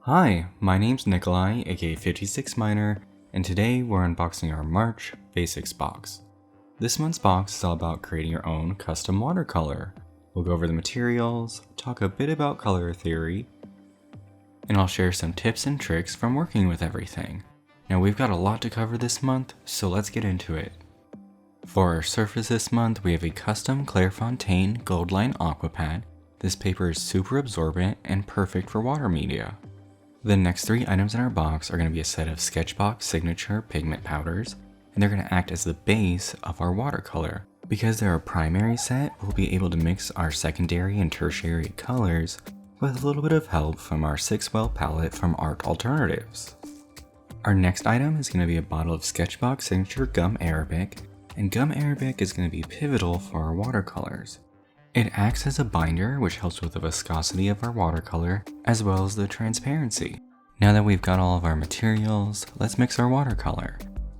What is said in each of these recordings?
Hi, my name's Nikolai, aka 56Miner, and today we're unboxing our March Basics box. This month's box is all about creating your own custom watercolor. We'll go over the materials, talk a bit about color theory, and I'll share some tips and tricks from working with everything. Now we've got a lot to cover this month, so let's get into it. For our surface this month, we have a custom Clairefontaine Gold Line Aqua Pad. This paper is super absorbent and perfect for water media. The next three items in our box are going to be a set of SketchBox signature pigment powders, and they're going to act as the base of our watercolor. Because they're a primary set, we'll be able to mix our secondary and tertiary colors with a little bit of help from our 6-well palette from Art Alternatives. Our next item is going to be a bottle of SketchBox signature gum arabic, and gum arabic is going to be pivotal for our watercolors. It acts as a binder, which helps with the viscosity of our watercolor, as well as the transparency. Now that we've got all of our materials, let's mix our watercolor.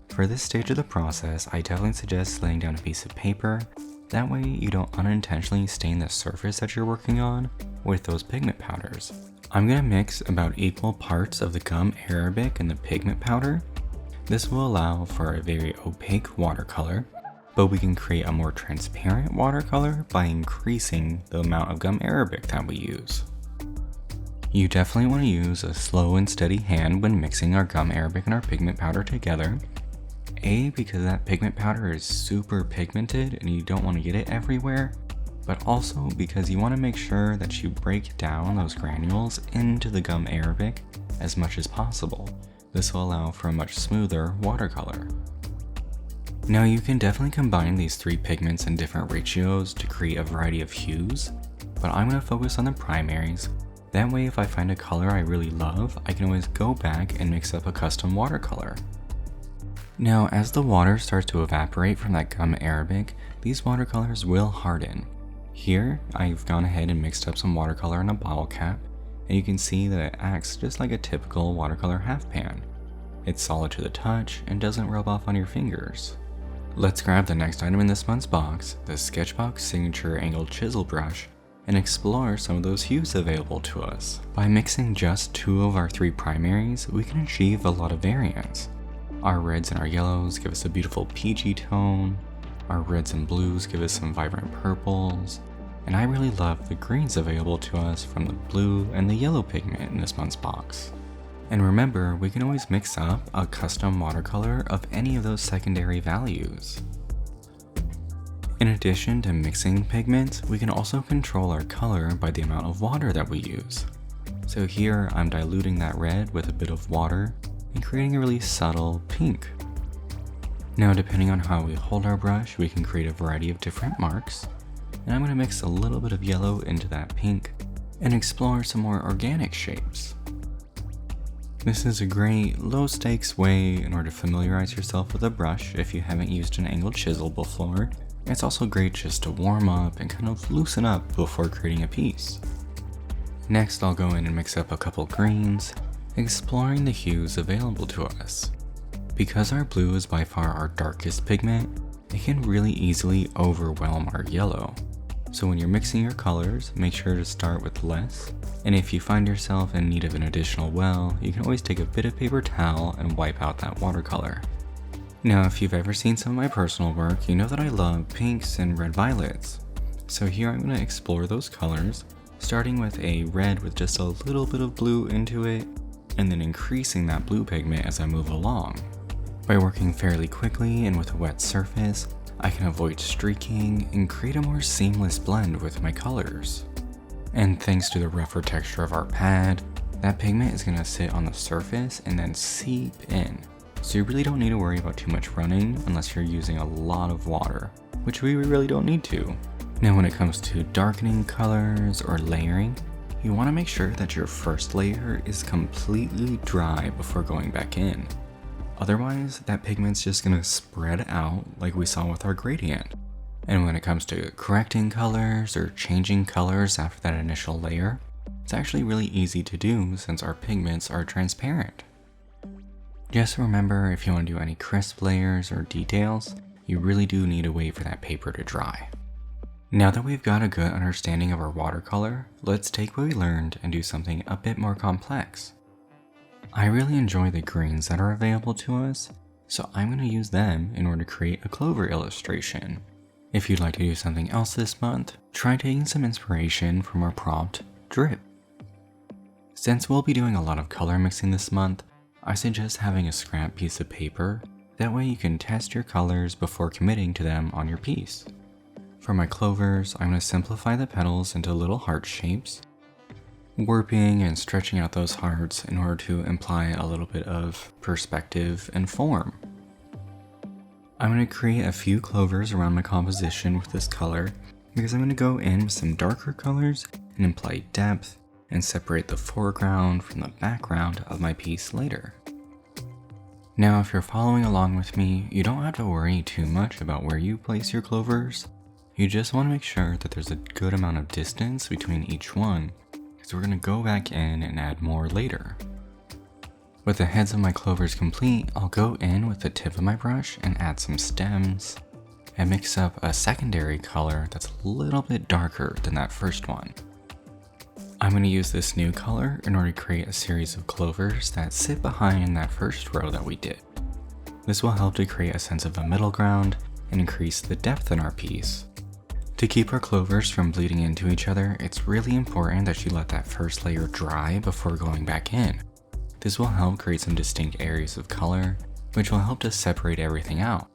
For this stage of the process, I definitely suggest laying down a piece of paper. That way you don't unintentionally stain the surface that you're working on with those pigment powders. I'm going to mix about equal parts of the gum arabic and the pigment powder. This will allow for a very opaque watercolor, but we can create a more transparent watercolor by increasing the amount of gum arabic that we use. You definitely want to use a slow and steady hand when mixing our gum arabic and our pigment powder together. Because that pigment powder is super pigmented and you don't want to get it everywhere, but also because you want to make sure that you break down those granules into the gum arabic as much as possible. This will allow for a much smoother watercolor. Now you can definitely combine these three pigments in different ratios to create a variety of hues, but I'm going to focus on the primaries. That way if I find a color I really love, I can always go back and mix up a custom watercolor. Now as the water starts to evaporate from that gum arabic, these watercolors will harden. Here I've gone ahead and mixed up some watercolor in a bottle cap, and you can see that it acts just like a typical watercolor half pan. It's solid to the touch and doesn't rub off on your fingers. Let's grab the next item in this month's box, the SketchBox Signature Angled Chisel Brush, and explore some of those hues available to us. By mixing just two of our three primaries, we can achieve a lot of variance. Our reds and our yellows give us a beautiful peachy tone, our reds and blues give us some vibrant purples, and I really love the greens available to us from the blue and the yellow pigment in this month's box. And remember, we can always mix up a custom watercolor of any of those secondary values. In addition to mixing pigments, we can also control our color by the amount of water that we use. So here I'm diluting that red with a bit of water and creating a really subtle pink. Now depending on how we hold our brush, we can create a variety of different marks. And I'm going to mix a little bit of yellow into that pink and explore some more organic shapes. This is a great low stakes way in order to familiarize yourself with a brush if you haven't used an angled chisel before. It's also great just to warm up and kind of loosen up before creating a piece. Next I'll go in and mix up a couple greens, exploring the hues available to us. Because our blue is by far our darkest pigment, it can really easily overwhelm our yellow. So when you're mixing your colors, make sure to start with less, and if you find yourself in need of an additional well, you can always take a bit of paper towel and wipe out that watercolor. Now if you've ever seen some of my personal work, you know that I love pinks and red violets. So here I'm going to explore those colors, starting with a red with just a little bit of blue into it, and then increasing that blue pigment as I move along. By working fairly quickly and with a wet surface, I can avoid streaking and create a more seamless blend with my colors. And thanks to the rougher texture of our pad, that pigment is going to sit on the surface and then seep in. So you really don't need to worry about too much running unless you're using a lot of water, which we really don't need to. Now when it comes to darkening colors or layering, you want to make sure that your first layer is completely dry before going back in. Otherwise, that pigment's just going to spread out like we saw with our gradient. And when it comes to correcting colors or changing colors after that initial layer, it's actually really easy to do since our pigments are transparent. Just remember, if you want to do any crisp layers or details, you really do need to wait for that paper to dry. Now that we've got a good understanding of our watercolor, let's take what we learned and do something a bit more complex. I really enjoy the greens that are available to us, so I'm going to use them in order to create a clover illustration. If you'd like to do something else this month, try taking some inspiration from our prompt, Drip. Since we'll be doing a lot of color mixing this month, I suggest having a scrap piece of paper, that way you can test your colors before committing to them on your piece. For my clovers, I'm going to simplify the petals into little heart shapes, warping and stretching out those hearts in order to imply a little bit of perspective and form. I'm going to create a few clovers around my composition with this color because I'm going to go in with some darker colors and imply depth and separate the foreground from the background of my piece later. Now, if you're following along with me, you don't have to worry too much about where you place your clovers. You just want to make sure that there's a good amount of distance between each one, because we're going to go back in and add more later. With the heads of my clovers complete, I'll go in with the tip of my brush and add some stems, and mix up a secondary color that's a little bit darker than that first one. I'm going to use this new color in order to create a series of clovers that sit behind that first row that we did. This will help to create a sense of a middle ground and increase the depth in our piece. To keep our clovers from bleeding into each other, it's really important that you let that first layer dry before going back in. This will help create some distinct areas of color, which will help to separate everything out.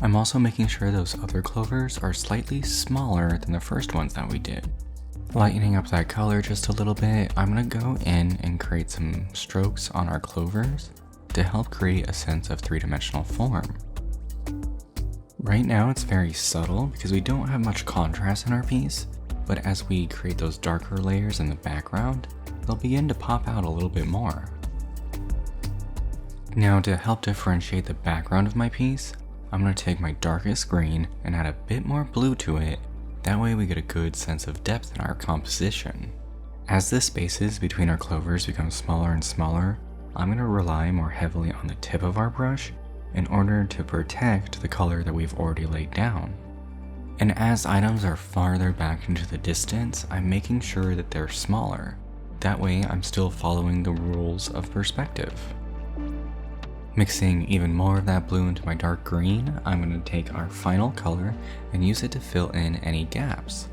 I'm also making sure those other clovers are slightly smaller than the first ones that we did. Lightening up that color just a little bit, I'm going to go in and create some strokes on our clovers to help create a sense of three-dimensional form. Right now it's very subtle because we don't have much contrast in our piece, but as we create those darker layers in the background, they'll begin to pop out a little bit more. Now, to help differentiate the background of my piece, I'm going to take my darkest green and add a bit more blue to it. That way we get a good sense of depth in our composition. As the spaces between our clovers become smaller and smaller, I'm going to rely more heavily on the tip of our brush in order to protect the color that we've already laid down. And as items are farther back into the distance, I'm making sure that they're smaller. That way I'm still following the rules of perspective. Mixing even more of that blue into my dark green, I'm going to take our final color and use it to fill in any gaps.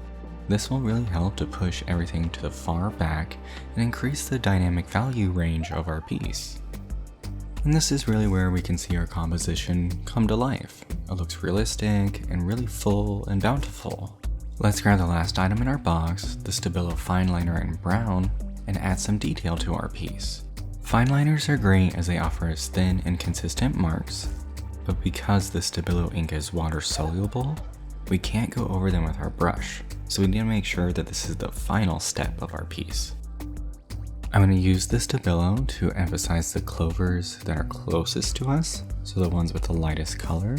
This will really help to push everything to the far back and increase the dynamic value range of our piece. And this is really where we can see our composition come to life. It looks realistic and really full and bountiful. Let's grab the last item in our box, the Stabilo Fineliner in brown, and add some detail to our piece. Fineliners are great as they offer us thin and consistent marks, but because the Stabilo ink is water soluble, we can't go over them with our brush, so we need to make sure that this is the final step of our piece. I'm going to use the Stabilo to emphasize the clovers that are closest to us, so the ones with the lightest color,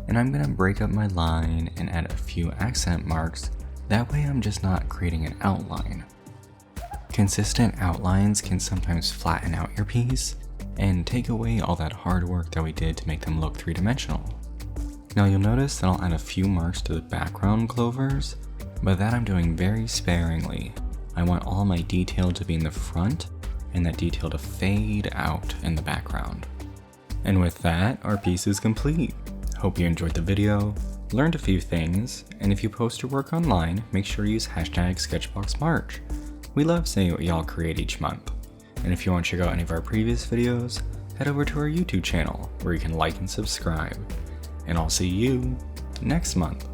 and I'm going to break up my line and add a few accent marks, that way I'm just not creating an outline. Consistent outlines can sometimes flatten out your piece and take away all that hard work that we did to make them look three-dimensional. Now you'll notice that I'll add a few marks to the background clovers, but that I'm doing very sparingly. I want all my detail to be in the front and that detail to fade out in the background. And with that, our piece is complete. Hope you enjoyed the video, learned a few things, and if you post your work online, make sure you use hashtag SketchBoxMarch. We love seeing what y'all create each month. And if you want to check out any of our previous videos, head over to our YouTube channel where you can like and subscribe. And I'll see you next month.